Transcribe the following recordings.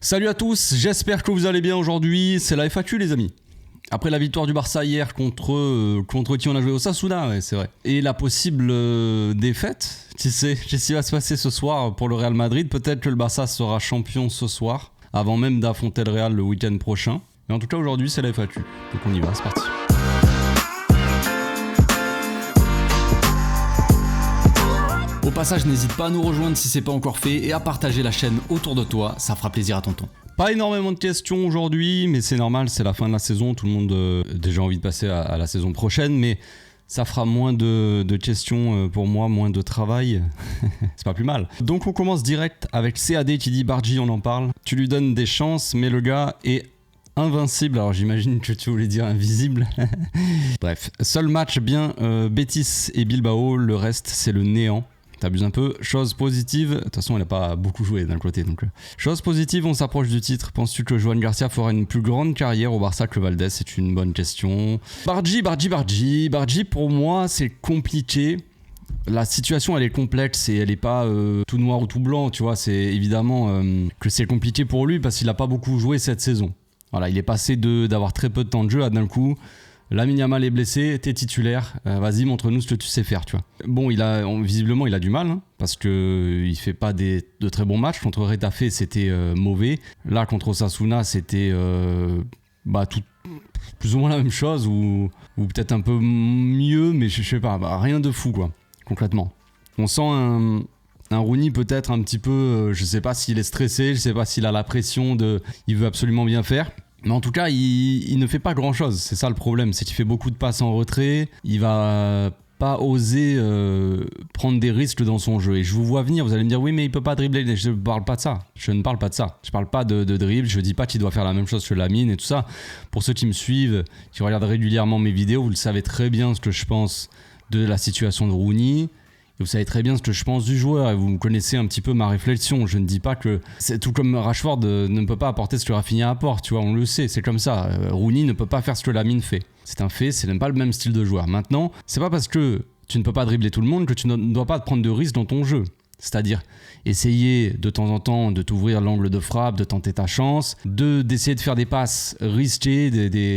Salut à tous, j'espère que vous allez bien aujourd'hui, c'est la FAQ les amis. Après la victoire du Barça hier contre qui on a joué, Osasuna, ouais, c'est vrai. Et la possible défaite, qui sait, qu'est-ce qui va se passer ce soir pour le Real Madrid. Peut-être que le Barça sera champion ce soir, avant même d'affronter le Real le week-end prochain. Mais en tout cas aujourd'hui c'est la FAQ, donc on y va, c'est parti. Au passage, n'hésite pas à nous rejoindre si c'est pas encore fait et à partager la chaîne autour de toi, ça fera plaisir à tonton. Pas énormément de questions aujourd'hui, mais c'est normal, c'est la fin de la saison, tout le monde a déjà envie de passer à la saison prochaine, mais ça fera moins de questions pour moi, moins de travail, c'est pas plus mal. Donc on commence direct avec CAD qui dit Bargy, on en parle, tu lui donnes des chances, mais le gars est invincible, alors j'imagine que tu voulais dire invisible. Bref, seul match bien Betis et Bilbao, le reste c'est le néant. T'abuses un peu. Chose positive, de toute façon il a pas beaucoup joué d'un côté donc. Chose positive, on s'approche du titre. Penses-tu que Joan Garcia fera une plus grande carrière au Barça que Valdés? C'est une bonne question. Bargy, pour moi c'est compliqué. La situation elle est complexe et elle est pas tout noir ou tout blanc, tu vois. C'est évidemment que c'est compliqué pour lui parce qu'il a pas beaucoup joué cette saison. Voilà, il est passé d'avoir très peu de temps de jeu à d'un coup. Lamine Yamal est blessé, t'es titulaire, vas-y montre-nous ce que tu sais faire, tu vois. Bon, visiblement il a du mal, hein, parce qu'il fait pas de très bons matchs. Contre Retafe c'était mauvais, là contre Osasuna c'était plus ou moins la même chose, ou peut-être un peu mieux, mais je sais pas, rien de fou quoi, concrètement. On sent un Rooney peut-être un petit peu, je sais pas s'il est stressé, je sais pas s'il a la pression il veut absolument bien faire. Mais en tout cas, il ne fait pas grand-chose. C'est ça le problème, c'est qu'il fait beaucoup de passes en retrait. Il va pas oser prendre des risques dans son jeu. Et je vous vois venir, vous allez me dire, oui, mais il peut pas dribbler. Je ne parle pas de ça. Je ne parle pas de ça. Je parle pas de dribble. Je dis pas qu'il doit faire la même chose que Lamine et tout ça. Pour ceux qui me suivent, qui regardent régulièrement mes vidéos, vous le savez très bien ce que je pense de la situation de Rooney. Vous savez très bien ce que je pense du joueur et vous connaissez un petit peu ma réflexion. Je ne dis pas que c'est tout comme Rashford ne peut pas apporter ce que Rafinha apporte, tu vois, on le sait, c'est comme ça. Rooney ne peut pas faire ce que Lamine fait. C'est un fait, c'est même pas le même style de joueur. Maintenant, c'est pas parce que tu ne peux pas dribbler tout le monde que tu ne dois pas prendre de risques dans ton jeu. C'est-à-dire essayer de temps en temps de t'ouvrir l'angle de frappe, de tenter ta chance, d'essayer de faire des passes risquées,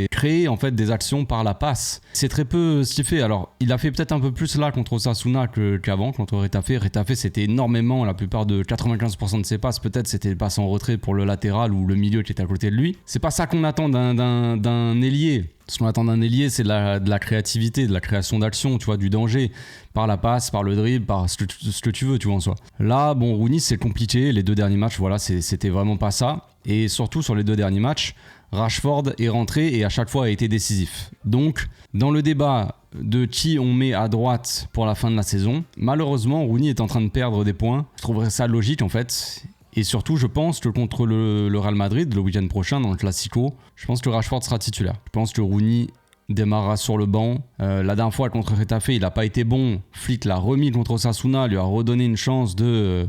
créer en fait des actions par la passe. C'est très peu ce qu'il fait. Alors il a fait peut-être un peu plus là contre Osasuna qu'avant, contre Retafe. Retafe c'était énormément, la plupart de 95% de ses passes, peut-être c'était des passes en retrait pour le latéral ou le milieu qui était à côté de lui. C'est pas ça qu'on attend d'un ailier. Ce qu'on attend d'un ailier, c'est de la créativité, de la création d'action, tu vois, du danger, par la passe, par le dribble, par ce que tu veux, tu vois, en soi. Là, bon, Rooney, c'est compliqué. Les 2 derniers matchs, voilà, c'était vraiment pas ça. Et surtout, sur les 2 derniers matchs, Rashford est rentré et à chaque fois a été décisif. Donc, dans le débat de qui on met à droite pour la fin de la saison, malheureusement, Rooney est en train de perdre des points. Je trouverais ça logique, en fait. Et surtout, je pense que contre le Real Madrid, le week-end prochain, dans le Classico, je pense que Rashford sera titulaire. Je pense que Rooney démarrera sur le banc. La dernière fois contre Retafe, il n'a pas été bon. Flick l'a remis contre Osasuna, lui a redonné une chance de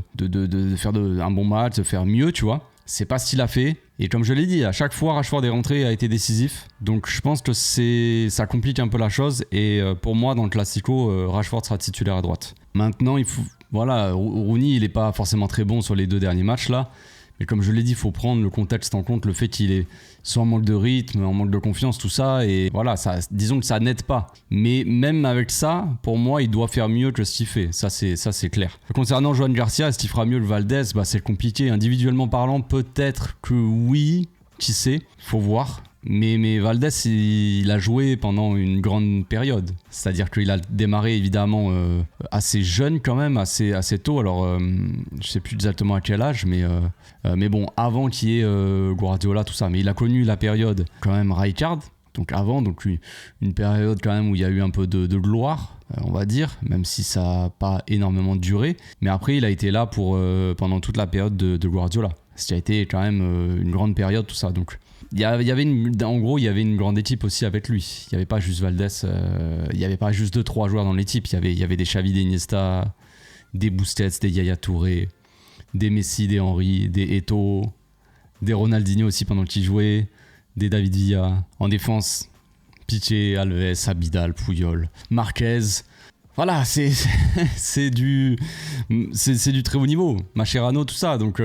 faire un bon match, de faire mieux, tu vois. C'est pas ce qu'il a fait. Et comme je l'ai dit, à chaque fois, Rashford est rentré et a été décisif. Donc je pense que ça complique un peu la chose. Et pour moi, dans le Classico, Rashford sera titulaire à droite. Maintenant, voilà, Rooney, il n'est pas forcément très bon sur les 2 derniers matchs là. Mais comme je l'ai dit, il faut prendre le contexte en compte, le fait qu'il est soit en manque de rythme, en manque de confiance, tout ça. Et voilà, disons que ça n'aide pas. Mais même avec ça, pour moi, il doit faire mieux que ce qu'il fait. Ça, c'est clair. Concernant Joan Garcia, est-ce qu'il fera mieux que Valdés? C'est compliqué. Individuellement parlant, peut-être que oui. Qui sait? Faut voir. Mais Valdés, il a joué pendant une grande période. C'est-à-dire qu'il a démarré évidemment assez jeune quand même, assez tôt. Alors, je sais plus exactement à quel âge, mais bon, avant qu'il y ait Guardiola, tout ça. Mais il a connu la période quand même Rijkaard. Donc avant, une période quand même où il y a eu un peu de gloire, on va dire, même si ça n'a pas énormément duré. Mais après, il a été là pendant toute la période de Guardiola. Ce qui a été quand même une grande période, tout ça. Donc en gros, il y avait une grande équipe aussi avec lui. Il n'y avait pas juste Valdés, il n'y avait pas juste 2-3 joueurs dans l'équipe. Il y avait des Xavi, des Iniesta, des Busquets, des Yaya Touré, des Messi, des Henry, des Eto'o, des Ronaldinho aussi pendant qu'il jouait, des David Villa. En défense, Piqué, Alves, Abidal, Puyol, Marquez. Voilà, c'est du très haut niveau. Mascherano, tout ça. Donc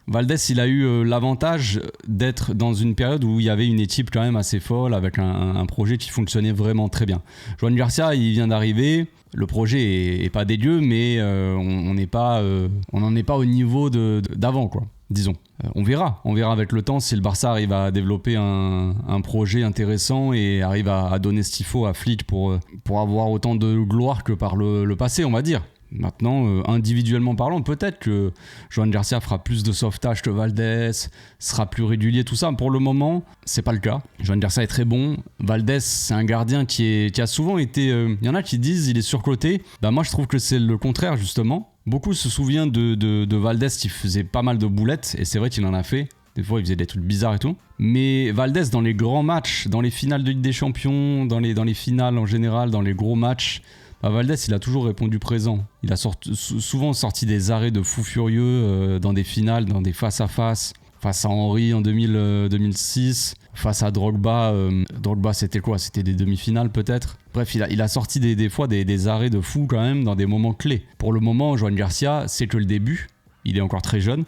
Valdés, il a eu l'avantage d'être dans une période où il y avait une équipe quand même assez folle, avec un projet qui fonctionnait vraiment très bien. Joan Garcia, il vient d'arriver, le projet est pas dégueu, mais on n'en est pas au niveau d'avant, quoi, disons. On verra avec le temps si le Barça arrive à développer un projet intéressant et arrive à donner ce qu'il faut à Flick pour avoir autant de gloire que par le passé, on va dire. Maintenant, individuellement parlant, peut-être que Joan Garcia fera plus de sauvetage que Valdés, sera plus régulier, tout ça. Pour le moment, c'est pas le cas. Joan Garcia est très bon. Valdés, c'est un gardien qui a souvent été... Il y en a qui disent il est surcoté. Bah, moi, je trouve que c'est le contraire, justement. Beaucoup se souviennent de Valdés qui faisait pas mal de boulettes, et c'est vrai qu'il en a fait. Des fois, il faisait des trucs bizarres et tout. Mais Valdés, dans les grands matchs, dans les finales de Ligue des Champions, dans les finales en général, dans les gros matchs... Valdés, il a toujours répondu présent. Il a souvent sorti des arrêts de fou furieux dans des finales, dans des face-à-face. Face à Henry en 2006, face à Drogba. Drogba, c'était quoi ? C'était des demi-finales peut-être. Bref, il a sorti des fois des arrêts de fou quand même dans des moments clés. Pour le moment, Joan Garcia, c'est que le début. Il est encore très jeune.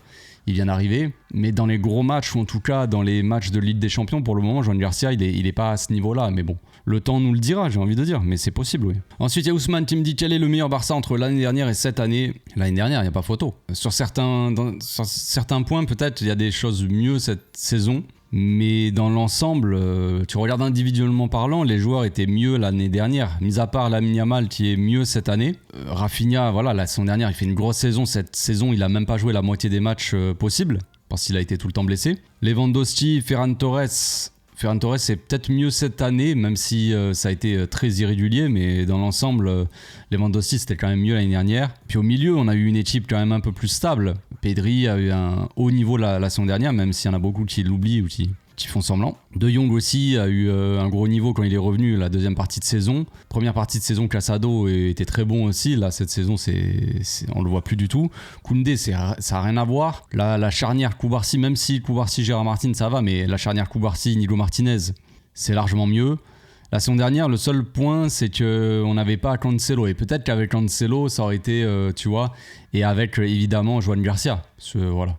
Il vient d'arriver, mais dans les gros matchs, ou en tout cas dans les matchs de Ligue des Champions, pour le moment, Joan Garcia, il est pas à ce niveau-là, mais bon. Le temps nous le dira, j'ai envie de dire, mais c'est possible, oui. Ensuite, il y a Ousmane qui me dit quel est le meilleur Barça entre l'année dernière et cette année. L'année dernière, il n'y a pas photo. Sur certains points, peut-être, il y a des choses mieux cette saison, mais dans l'ensemble, tu regardes individuellement parlant, les joueurs étaient mieux l'année dernière, mis à part Lamine Yamal qui est mieux cette année. Rafinha, voilà, la saison dernière, il fait une grosse saison. Cette saison, il a même pas joué la moitié des matchs possibles, parce qu'il a été tout le temps blessé. Lewandowski, Ferran Torres, c'est peut-être mieux cette année, même si ça a été très irrégulier, mais dans l'ensemble, Lewandowski, c'était quand même mieux l'année dernière. Puis au milieu, on a eu une équipe quand même un peu plus stable. Pedri a eu un haut niveau la saison dernière, même s'il y en a beaucoup qui l'oublient ou qui font semblant. De Jong aussi a eu un gros niveau quand il est revenu la deuxième partie de saison. Première partie de saison, Casado était très bon aussi. Là, cette saison, on le voit plus du tout. Koundé, ça a rien à voir. La charnière Koubarsi, même si Koubarsi, Gérard Martin, ça va, mais la charnière Koubarsi, Nico Martinez, c'est largement mieux. La saison dernière, le seul point, c'est qu'on n'avait pas Cancelo. Et peut-être qu'avec Cancelo, ça aurait été, tu vois, et avec évidemment Joan Garcia. Voilà.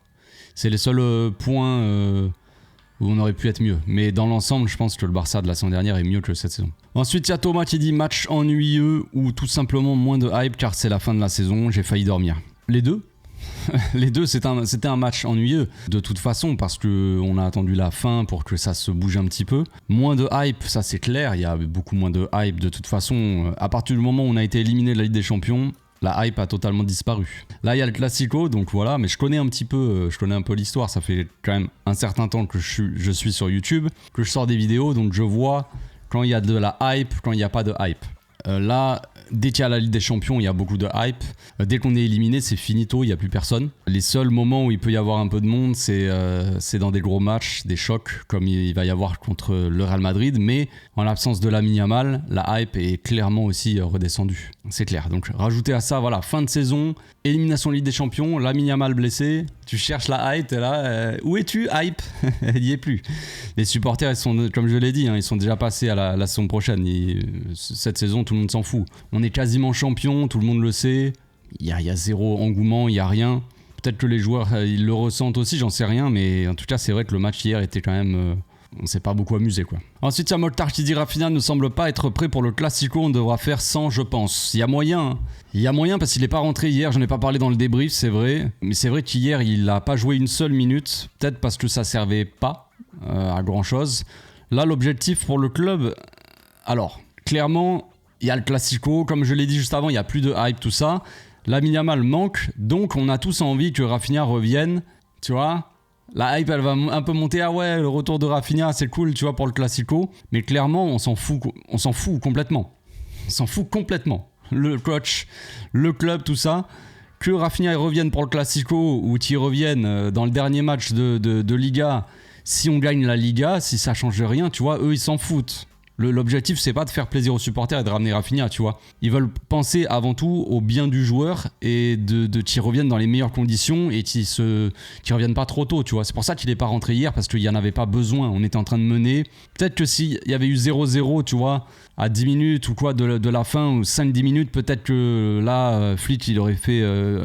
C'est les seuls points... où on aurait pu être mieux. Mais dans l'ensemble, je pense que le Barça de la saison dernière est mieux que cette saison. Ensuite, il y a Thomas qui dit match ennuyeux ou tout simplement moins de hype car c'est la fin de la saison, j'ai failli dormir. Les deux. Les deux, c'était un match ennuyeux de toute façon parce qu'on a attendu la fin pour que ça se bouge un petit peu. Moins de hype, ça c'est clair, il y a beaucoup moins de hype de toute façon. À partir du moment où on a été éliminé de la Ligue des Champions, la hype a totalement disparu. Là, il y a le Classico, donc voilà, mais je connais un peu l'histoire. Ça fait quand même un certain temps que je suis sur YouTube, que je sors des vidéos, donc je vois quand il y a de la hype, quand il n'y a pas de hype. Là, dès qu'il y a la Ligue des Champions, il y a beaucoup de hype. Dès qu'on est éliminé, c'est finito, il n'y a plus personne. Les seuls moments où il peut y avoir un peu de monde, c'est dans des gros matchs, des chocs, comme il va y avoir contre le Real Madrid. Mais en l'absence de Lamine Yamal, la hype est clairement aussi redescendue. C'est clair. Donc, rajouter à ça, voilà, fin de saison, élimination Ligue des Champions, Lamine Yamal blessé, tu cherches la hype, t'es là, où es-tu, hype? Il n'y est plus. Les supporters, ils sont, comme je l'ai dit, ils sont déjà passés à la saison prochaine. Cette saison, tout le monde s'en fout. On est quasiment champion, tout le monde le sait. Il y a zéro engouement, il n'y a rien. Peut-être que les joueurs, ils le ressentent aussi, j'en sais rien. Mais en tout cas, c'est vrai que le match hier était quand même... on s'est pas beaucoup amusé, quoi. Ensuite, il y a Mokhtar qui dit Rafinha ne semble pas être prêt pour le Classico. On devra faire 100, je pense. Il y a moyen. Hein. Il y a moyen parce qu'il n'est pas rentré hier. J'en ai pas parlé dans le débrief, c'est vrai. Mais c'est vrai qu'hier, il n'a pas joué une seule minute. Peut-être parce que ça servait pas à grand-chose. Là, l'objectif pour le club... Alors, clairement, il y a le Classico. Comme je l'ai dit juste avant, il n'y a plus de hype, tout ça. Lamine Yamal manque. Donc, on a tous envie que Rafinha revienne. Tu vois ? La hype, elle va un peu monter. Ah ouais, le retour de Rafinha, c'est cool, tu vois, pour le Classico. Mais clairement, on s'en fout complètement. On s'en fout complètement. Le coach, le club, tout ça. Que Rafinha revienne pour le Classico ou qu'il revienne dans le dernier match de Liga. Si on gagne la Liga, si ça change rien, tu vois, eux, ils s'en foutent. L'objectif, c'est pas de faire plaisir aux supporters et de ramener Rafinha, tu vois. Ils veulent penser avant tout au bien du joueur et de qu'il revienne dans les meilleures conditions et qu'il revienne pas trop tôt, tu vois. C'est pour ça qu'il est pas rentré hier, parce qu'il y en avait pas besoin. On était en train de mener. Peut-être que s'il y avait eu 0-0, tu vois, à 10 minutes ou quoi de la fin, ou 5-10 minutes, peut-être que là, Flick, il aurait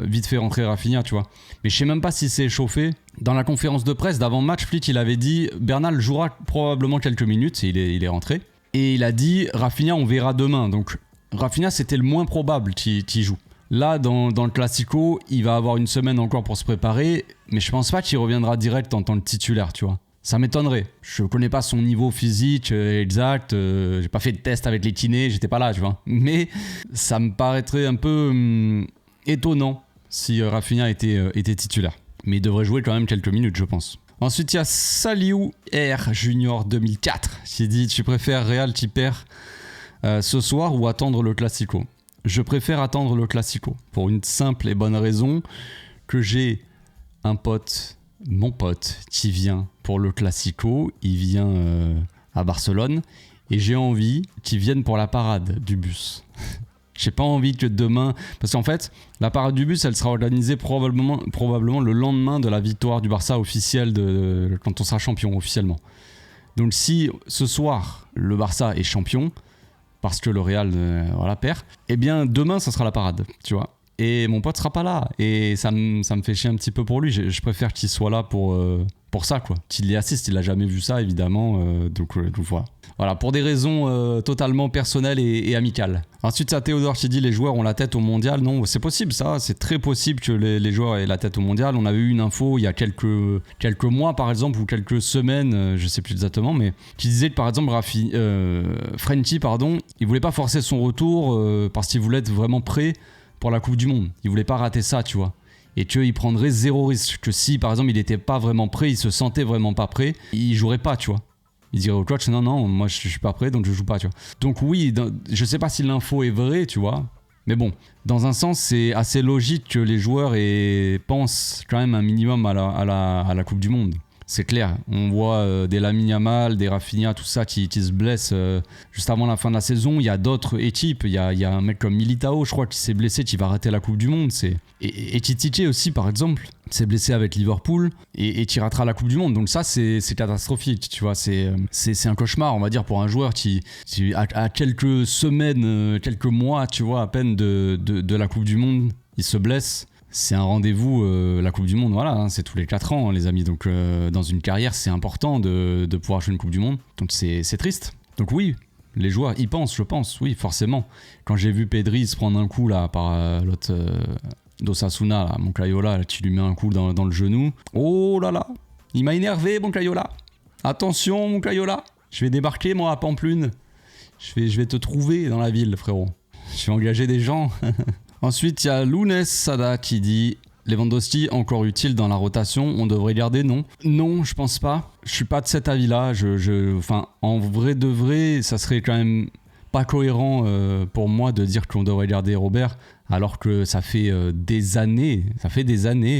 vite fait rentrer Rafinha, tu vois. Mais je sais même pas si c'est échauffé. Dans la conférence de presse d'avant-match, Flick, il avait dit Bernal jouera probablement quelques minutes, et il est rentré. Et il a dit Rafinha, on verra demain. Donc Rafinha, c'était le moins probable qu'il joue. Là, dans le Classico, il va avoir une semaine encore pour se préparer, mais je pense pas qu'il reviendra direct en tant que titulaire, tu vois. Ça m'étonnerait. Je connais pas son niveau physique exact, j'ai pas fait de test avec les kinés, j'étais pas là, tu vois. Mais ça me paraîtrait un peu étonnant si Rafinha était titulaire. Mais il devrait jouer quand même quelques minutes, je pense. Ensuite, il y a Saliou R Junior 2004 qui dit « Tu préfères Real qui perd ce soir ou attendre le Classico ?» Je préfère attendre le Classico pour une simple et bonne raison que j'ai un pote, mon pote, qui vient pour le Classico. Il vient à Barcelone et j'ai envie qu'il vienne pour la parade du bus. J'ai pas envie que demain... Parce qu'en fait, la parade du bus, elle sera organisée probablement le lendemain de la victoire du Barça officielle quand on sera champion officiellement. Donc si ce soir, le Barça est champion, parce que le Real perd, eh bien demain, ça sera la parade, tu vois. Et mon pote sera pas là. Et ça me fait chier un petit peu pour lui. Je préfère qu'il soit là pour ça, quoi. Qu'il y assiste. Il a jamais vu ça, évidemment. Donc voilà. Voilà, pour des raisons totalement personnelles et amicales. Ensuite, c'est Théodore qui dit les joueurs ont la tête au mondial. Non, c'est possible ça. C'est très possible que les joueurs aient la tête au mondial. On avait eu une info il y a quelques mois, par exemple, ou quelques semaines, je sais plus exactement, mais qui disait que, par exemple, Frenkie, il voulait pas forcer son retour parce qu'il voulait être vraiment prêt pour la Coupe du Monde. Il voulait pas rater ça, tu vois. Et qu'il prendrait zéro risque. Que si, par exemple, il était pas vraiment prêt, il se sentait vraiment pas prêt, il jouerait pas, tu vois. Il dirait au coach non, moi je suis pas prêt donc je joue pas, tu vois. Donc oui, je sais pas si l'info est vraie, tu vois. Mais bon, dans un sens, c'est assez logique que les joueurs pensent quand même un minimum à la Coupe du Monde. C'est clair, on voit des Lamine Yamal, des Rafinha, tout ça qui se blessent juste avant la fin de la saison. Il y a d'autres équipes, il y a un mec comme Militao, je crois, qui s'est blessé, qui va rater la Coupe du Monde. Et Tite aussi, par exemple, s'est blessé avec Liverpool et qui ratera la Coupe du Monde. Donc ça, c'est catastrophique, tu vois. C'est un cauchemar, on va dire, pour un joueur qui a quelques semaines, quelques mois, tu vois, à peine de la Coupe du Monde, il se blesse. C'est un rendez-vous, la Coupe du Monde, voilà, hein, c'est tous les 4 ans, hein, les amis. Donc dans une carrière, c'est important de pouvoir jouer une Coupe du Monde. Donc c'est triste. Donc oui, les joueurs y pensent, je pense, oui, forcément. Quand j'ai vu Pedri se prendre un coup là par l'autre d'Osasuna, là, Moncayola, tu lui mets un coup dans le genou. Oh là là, il m'a énervé, Moncayola. Attention, Moncayola, je vais débarquer, moi, à Pamplune. Je vais te trouver dans la ville, frérot. Je vais engager des gens. Ensuite, il y a Lounès Sada qui dit Lewandowski encore utile dans la rotation, on devrait garder, non ? Non, je pense pas. Je suis pas de cet avis-là. Enfin, en vrai de vrai, ça serait quand même pas cohérent pour moi de dire qu'on devrait garder Robert, alors que ça fait des années,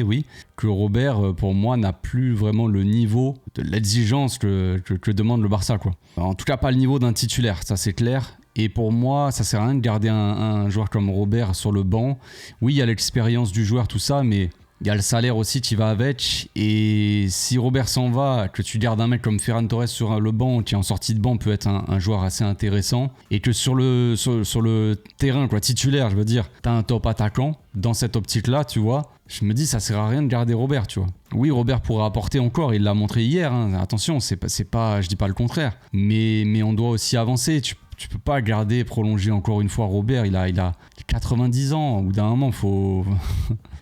oui, que Robert, pour moi, n'a plus vraiment le niveau de l'exigence que demande le Barça, quoi. En tout cas, pas le niveau d'un titulaire, ça c'est clair. Et pour moi, ça sert à rien de garder un joueur comme Robert sur le banc. Oui, il y a l'expérience du joueur, tout ça, mais il y a le salaire aussi qui va avec. Et si Robert s'en va, que tu gardes un mec comme Ferran Torres sur le banc, qui en sortie de banc peut être un joueur assez intéressant, et que sur le terrain, quoi, titulaire, je veux dire, t'as un top attaquant, dans cette optique-là, tu vois, je me dis ça sert à rien de garder Robert, tu vois. Oui, Robert pourra apporter encore, il l'a montré hier, hein. Attention, c'est pas, je dis pas le contraire, mais on doit aussi avancer. Tu peux pas prolonger encore une fois Robert, il a 90 ans, au bout d'un moment, faut...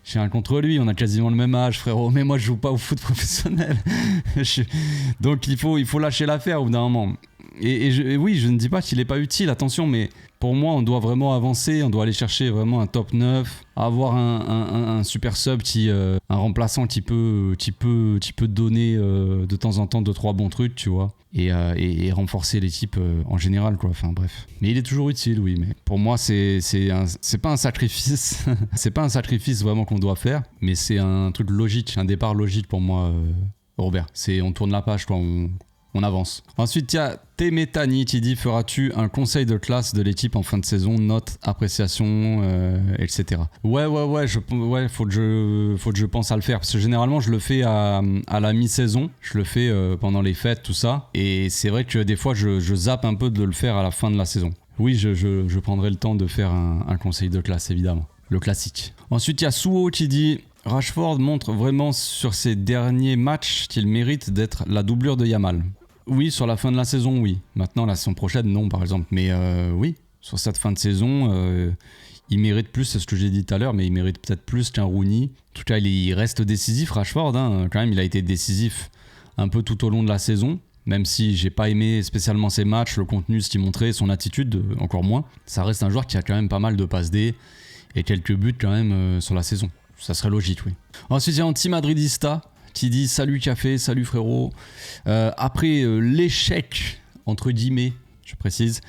J'ai rien contre lui, on a quasiment le même âge, frérot, mais moi je joue pas au foot professionnel. Donc il faut lâcher l'affaire au bout d'un moment. Et oui, je ne dis pas qu'il est pas utile, attention, mais pour moi, on doit vraiment avancer, on doit aller chercher vraiment un top 9, avoir un super sub, un remplaçant qui peut donner de temps en temps 2-3 bons trucs, tu vois, et renforcer l'équipe en général, quoi. Enfin bref. Mais il est toujours utile, oui, mais pour moi, c'est pas un sacrifice, c'est pas un sacrifice vraiment qu'on doit faire, mais c'est un truc logique, un départ logique pour moi, Robert. On tourne la page, quoi, on avance. Ensuite, il y a Temetani qui dit feras-tu un conseil de classe de l'équipe en fin de saison, notes, appréciation, etc. Ouais, faut que je pense à le faire, parce que généralement je le fais à la mi-saison, je le fais pendant les fêtes, tout ça, et c'est vrai que des fois je zappe un peu de le faire à la fin de la saison. Oui, je prendrai le temps de faire un conseil de classe, évidemment. Le classique. Ensuite, il y a Suo qui dit Rashford montre vraiment sur ses derniers matchs qu'il mérite d'être la doublure de Yamal. Oui, sur la fin de la saison, oui. Maintenant, la saison prochaine, non, par exemple. Mais oui, sur cette fin de saison, il mérite plus, c'est ce que j'ai dit tout à l'heure, mais il mérite peut-être plus qu'un Rooney. En tout cas, il reste décisif, Rashford. Hein. Quand même, il a été décisif un peu tout au long de la saison. Même si j'ai pas aimé spécialement ses matchs, le contenu, ce qu'il montrait, son attitude, encore moins. Ça reste un joueur qui a quand même pas mal de passes D et quelques buts quand même sur la saison. Ça serait logique, oui. Ensuite, il y a un anti-madridista qui dit « Salut Café, salut frérot ». Après l'échec, entre guillemets, je précise,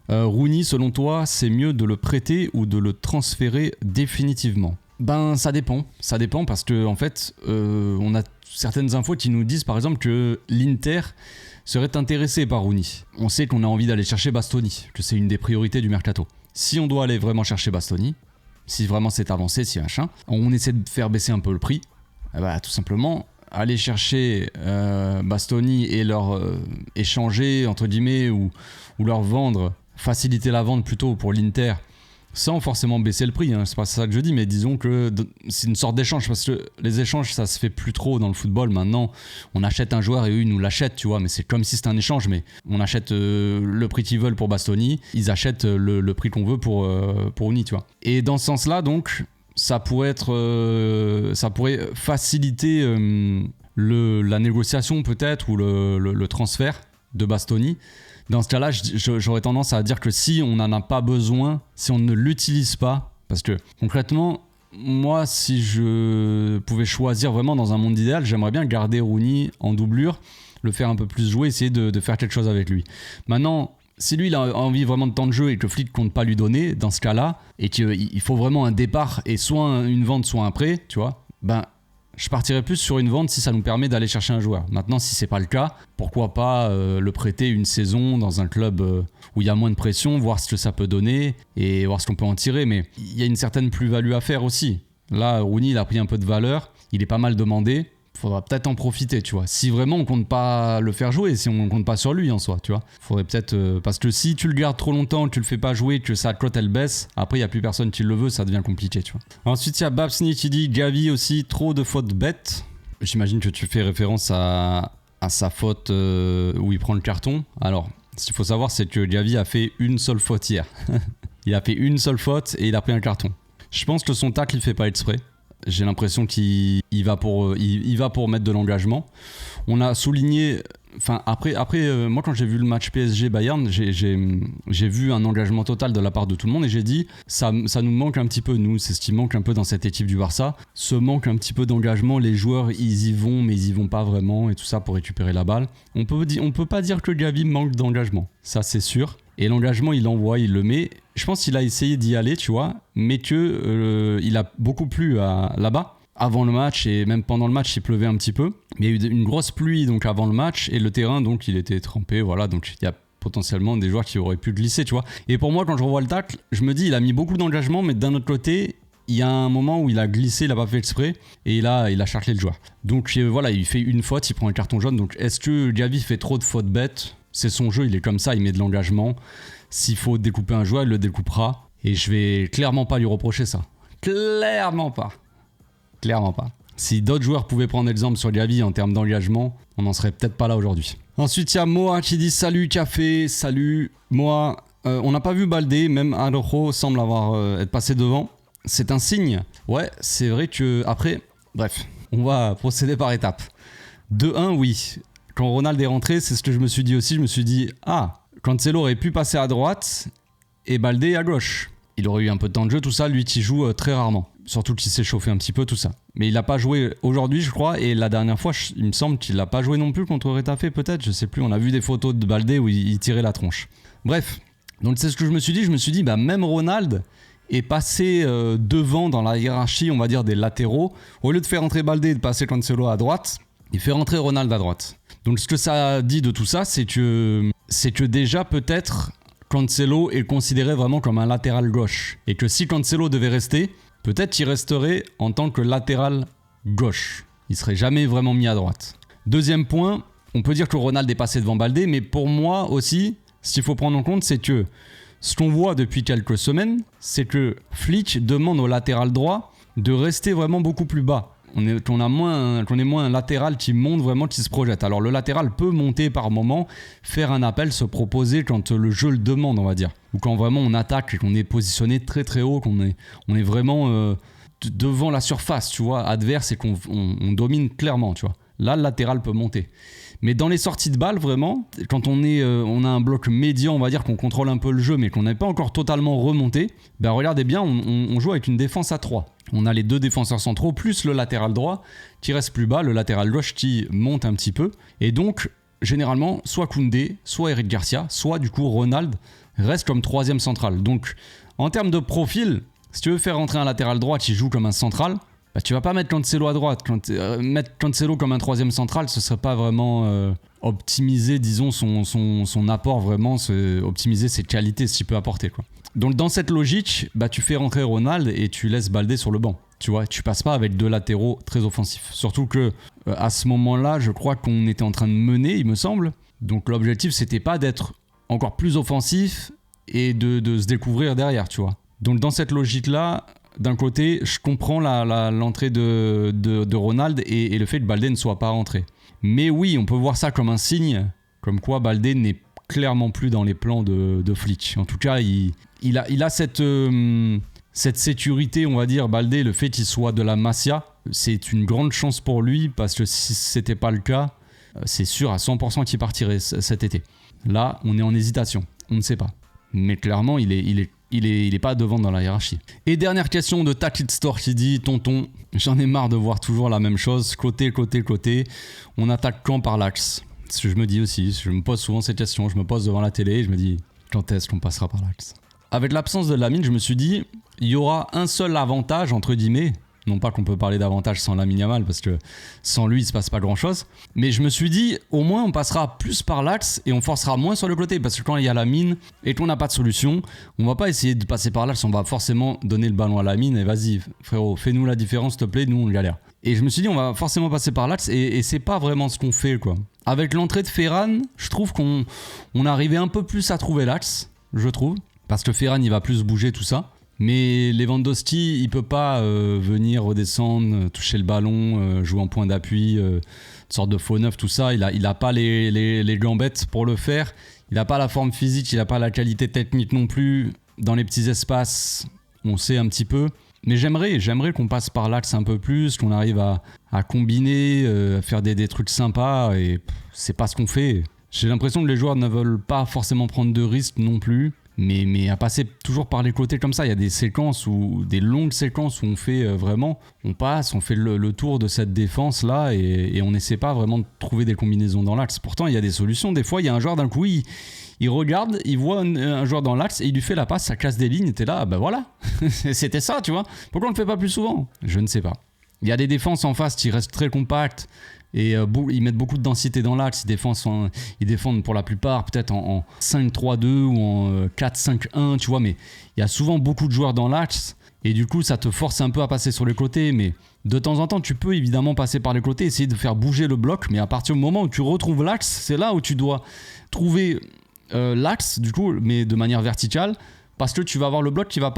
Rooney, selon toi, c'est mieux de le prêter ou de le transférer définitivement ? Ben, ça dépend parce que en fait, on a certaines infos qui nous disent par exemple que l'Inter serait intéressé par Rooney. On sait qu'on a envie d'aller chercher Bastoni, que c'est une des priorités du mercato. Si on doit aller vraiment chercher Bastoni, si vraiment c'est avancé, si machin, on essaie de faire baisser un peu le prix, bah, tout simplement aller chercher Bastoni et leur échanger entre guillemets ou leur vendre, faciliter la vente plutôt pour l'Inter, sans forcément baisser le prix, hein. C'est pas ça que je dis, mais disons que c'est une sorte d'échange, parce que les échanges ça se fait plus trop dans le football maintenant. On achète un joueur et eux ils nous l'achètent, tu vois, mais c'est comme si c'était un échange, mais on achète le prix qu'ils veulent pour Bastoni, ils achètent le prix qu'on veut pour Rooney, tu vois. Et dans ce sens-là, donc, ça pourrait faciliter la négociation peut-être ou le transfert de Bastoni. Dans ce cas-là, j'aurais tendance à dire que si on n'en a pas besoin, si on ne l'utilise pas, parce que concrètement, moi, si je pouvais choisir vraiment dans un monde idéal, j'aimerais bien garder Rooney en doublure, le faire un peu plus jouer, essayer de faire quelque chose avec lui. Maintenant, si lui il a envie vraiment de temps de jeu et que le Flick compte pas lui donner, dans ce cas-là, et qu'il faut vraiment un départ et soit une vente, soit un prêt, tu vois, ben je partirais plus sur une vente si ça nous permet d'aller chercher un joueur. Maintenant, si c'est pas le cas, pourquoi pas le prêter une saison dans un club où il y a moins de pression, voir ce que ça peut donner et voir ce qu'on peut en tirer. Mais il y a une certaine plus-value à faire aussi. Là, Rooney, il a pris un peu de valeur, il est pas mal demandé. Faudra peut-être en profiter, tu vois. Si vraiment on compte pas le faire jouer, si on compte pas sur lui en soi, tu vois. Faudrait peut-être... parce que si tu le gardes trop longtemps, que tu le fais pas jouer, que sa cote elle baisse, après il y a plus personne qui le veut, ça devient compliqué, tu vois. Ensuite, il y a Babsni qui dit Gavi aussi, trop de fautes bêtes. J'imagine que tu fais référence à sa faute où il prend le carton. Alors, ce qu'il faut savoir, c'est que Gavi a fait une seule faute hier. Il a fait une seule faute et il a pris un carton. Je pense que son tacle, il fait pas exprès. J'ai l'impression qu'il va pour mettre de l'engagement. On a souligné, enfin après moi quand j'ai vu le match PSG Bayern, j'ai vu un engagement total de la part de tout le monde et j'ai dit ça nous manque un petit peu, nous, c'est ce qui manque un peu dans cette équipe du Barça, ce manque un petit peu d'engagement. Les joueurs ils y vont mais ils y vont pas vraiment et tout ça pour récupérer la balle. On peut pas dire que Gavi manque d'engagement, ça c'est sûr. Et l'engagement, il l'envoie, il le met. Je pense qu'il a essayé d'y aller, tu vois, mais il a beaucoup plu là-bas. Avant le match et même pendant le match, il pleuvait un petit peu. Mais il y a eu une grosse pluie donc avant le match et le terrain, donc il était trempé. Voilà, donc il y a potentiellement des joueurs qui auraient pu glisser, tu vois. Et pour moi, quand je revois le tacle, je me dis, il a mis beaucoup d'engagement, mais d'un autre côté, il y a un moment où il a glissé, il n'a pas fait exprès et il a charclé le joueur. Donc voilà, il fait une faute, il prend un carton jaune. Donc est-ce que Gavi fait trop de fautes bêtes ? C'est son jeu, il est comme ça, il met de l'engagement. S'il faut découper un joueur, il le découpera. Et je vais clairement pas lui reprocher ça. Clairement pas. Si d'autres joueurs pouvaient prendre exemple sur Gavi en termes d'engagement, on n'en serait peut-être pas là aujourd'hui. Ensuite, il y a Moa qui dit « Salut Café, salut Moa ». On n'a pas vu Baldé, même Araujo semble être passé devant. C'est un signe. Ouais, c'est vrai que... Après, bref, on va procéder par étapes. De 1, oui. Quand Ronald est rentré, c'est ce que je me suis dit aussi. Je me suis dit, Cancelo aurait pu passer à droite et Baldé à gauche. Il aurait eu un peu de temps de jeu, tout ça. Lui qui joue très rarement. Surtout qu'il s'est chauffé un petit peu, tout ça. Mais il n'a pas joué aujourd'hui, je crois. Et la dernière fois, il me semble qu'il n'a pas joué non plus contre Retafe, peut-être. Je sais plus. On a vu des photos de Baldé où il tirait la tronche. Bref. Donc c'est ce que je me suis dit. Je me suis dit, même Ronald est passé devant dans la hiérarchie, on va dire, des latéraux. Au lieu de faire rentrer Baldé et de passer Cancelo à droite, il fait rentrer Ronald à droite. Donc ce que ça dit de tout ça, c'est que déjà peut-être Cancelo est considéré vraiment comme un latéral gauche. Et que si Cancelo devait rester, peut-être qu'il resterait en tant que latéral gauche. Il serait jamais vraiment mis à droite. Deuxième point, on peut dire que Ronald est passé devant Baldé, mais pour moi aussi, ce qu'il faut prendre en compte, c'est que ce qu'on voit depuis quelques semaines, c'est que Flick demande au latéral droit de rester vraiment beaucoup plus bas. Qu'on ait moins un latéral qui monte vraiment, qui se projette. Alors le latéral peut monter par moment, faire un appel, se proposer quand le jeu le demande, on va dire. Ou quand vraiment on attaque et qu'on est positionné très très haut, qu'on est vraiment devant la surface, tu vois, adverse et qu'on domine clairement, tu vois. Là, le latéral peut monter. Mais dans les sorties de balles, vraiment, quand on a un bloc médian, on va dire qu'on contrôle un peu le jeu, mais qu'on n'est pas encore totalement remonté, ben regardez bien, on joue avec une défense à 3. On a les 2 défenseurs centraux, plus le latéral droit qui reste plus bas, le latéral gauche qui monte un petit peu. Et donc, généralement, soit Koundé, soit Eric Garcia, soit du coup Ronald reste comme 3e central. Donc, en termes de profil, si tu veux faire rentrer un latéral droit qui joue comme un central, bah, tu vas pas mettre Cancelo à droite. Mettre Cancelo comme un 3e central, ce serait pas vraiment optimiser, disons, son apport, vraiment, optimiser ses qualités, ce qu'il peut apporter, quoi. Donc dans cette logique, bah, tu fais rentrer Ronald et tu laisses Baldé sur le banc. Tu vois, tu passes pas avec 2 latéraux très offensifs. Surtout que à ce moment-là, je crois qu'on était en train de mener, il me semble. Donc l'objectif, c'était pas d'être encore plus offensif et de se découvrir derrière, tu vois. Donc dans cette logique-là, d'un côté, je comprends l'entrée de Ronald et le fait que Baldé ne soit pas rentré. Mais oui, on peut voir ça comme un signe, comme quoi Baldé n'est clairement plus dans les plans de Flick. En tout cas, il a cette sécurité, on va dire, Baldé, le fait qu'il soit de la Masia, c'est une grande chance pour lui, parce que si c'était pas le cas, c'est sûr à 100% qu'il partirait cet été. Là, on est en hésitation, on ne sait pas. Mais clairement, il est pas devant dans la hiérarchie. Et dernière question de Taclit Store qui dit: tonton, j'en ai marre de voir toujours la même chose, côté, on attaque quand par l'axe? Ce que je me dis aussi, je me pose souvent cette question, je me pose devant la télé et je me dis: quand est-ce qu'on passera par l'axe? Avec l'absence de Lamine, je me suis dit, il y aura un seul avantage, entre guillemets. Non pas qu'on peut parler d'avantage sans Lamine Yamal, parce que sans lui, il se passe pas grand-chose. Mais je me suis dit, au moins, on passera plus par l'axe et on forcera moins sur le côté. Parce que quand il y a Lamine et qu'on n'a pas de solution, on va pas essayer de passer par l'axe, on va forcément donner le ballon à Lamine et vas-y, frérot, fais-nous la différence, s'il te plaît, nous, on galère. Et je me suis dit, on va forcément passer par l'axe et c'est pas vraiment ce qu'on fait, quoi. Avec l'entrée de Ferran, je trouve qu'on arrivait un peu plus à trouver l'axe, je trouve. Parce que Ferran, il va plus bouger, tout ça. Mais Lewandowski, il peut pas venir redescendre, toucher le ballon, jouer en point d'appui, une sorte de faux neuf, tout ça. Il a pas les gambettes pour le faire. Il a pas la forme physique, il a pas la qualité technique non plus. Dans les petits espaces, on sait un petit peu. Mais j'aimerais qu'on passe par l'axe un peu plus, qu'on arrive à combiner, à faire des trucs sympas. Et c'est pas ce qu'on fait. J'ai l'impression que les joueurs ne veulent pas forcément prendre de risques non plus. Mais à passer toujours par les côtés comme ça, il y a des séquences des longues séquences où on fait vraiment, on fait le tour de cette défense là et on n'essaie pas vraiment de trouver des combinaisons dans l'axe. Pourtant, il y a des solutions. Des fois, il y a un joueur d'un coup, il regarde, il voit un joueur dans l'axe et il lui fait la passe, ça casse des lignes. Et t'es là, ben voilà, c'était ça, tu vois. Pourquoi on le fait pas plus souvent? Je ne sais pas. Il y a des défenses en face qui restent très compactes. Et ils mettent beaucoup de densité dans l'axe, ils défendent pour la plupart peut-être en 5-3-2 ou en 4-5-1, tu vois, mais il y a souvent beaucoup de joueurs dans l'axe et du coup ça te force un peu à passer sur les côtés, mais de temps en temps tu peux évidemment passer par les côtés, essayer de faire bouger le bloc, mais à partir du moment où tu retrouves l'axe, c'est là où tu dois trouver l'axe du coup, mais de manière verticale, parce que tu vas avoir le bloc qui va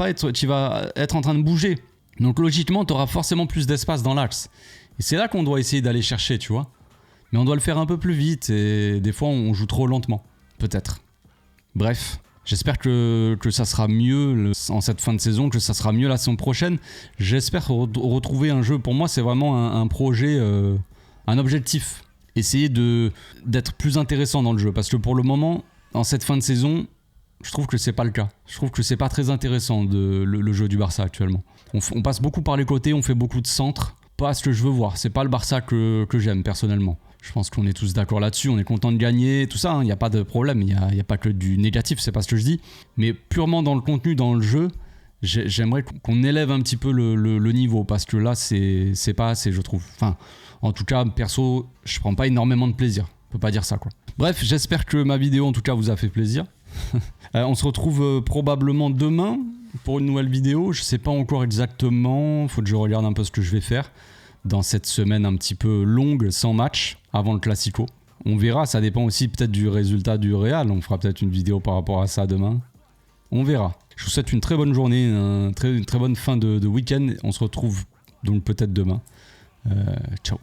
être en train de bouger. Donc logiquement tu auras forcément plus d'espace dans l'axe. Et c'est là qu'on doit essayer d'aller chercher, tu vois. Mais on doit le faire un peu plus vite et des fois on joue trop lentement, peut-être. Bref, j'espère que ça sera mieux en cette fin de saison, que ça sera mieux la saison prochaine. J'espère retrouver un jeu. Pour moi, c'est vraiment un projet, un objectif. Essayer d'être plus intéressant dans le jeu. Parce que pour le moment, en cette fin de saison, je trouve que c'est pas le cas. Je trouve que c'est pas très intéressant le jeu du Barça actuellement. On passe beaucoup par les côtés, on fait beaucoup de centres. Pas ce que je veux voir, c'est pas le Barça que j'aime personnellement. Je pense qu'on est tous d'accord là-dessus, on est content de gagner, tout ça, il n'y a pas de problème, il n'y a pas que du négatif, c'est pas ce que je dis. Mais purement dans le contenu, dans le jeu, j'aimerais qu'on élève un petit peu le niveau, parce que là, c'est pas assez, je trouve. Enfin, en tout cas, perso, je prends pas énormément de plaisir, on peut pas dire ça, quoi. Bref, j'espère que ma vidéo, en tout cas, vous a fait plaisir. On se retrouve probablement demain pour une nouvelle vidéo. Je sais pas encore exactement, faut que je regarde un peu ce que je vais faire dans cette semaine un petit peu longue sans match avant le Classico. On verra, ça dépend aussi peut-être du résultat du Real. On fera peut-être une vidéo par rapport à ça demain. On verra. Je vous souhaite une très bonne journée, une très bonne fin de week-end. On se retrouve donc peut-être demain. Ciao.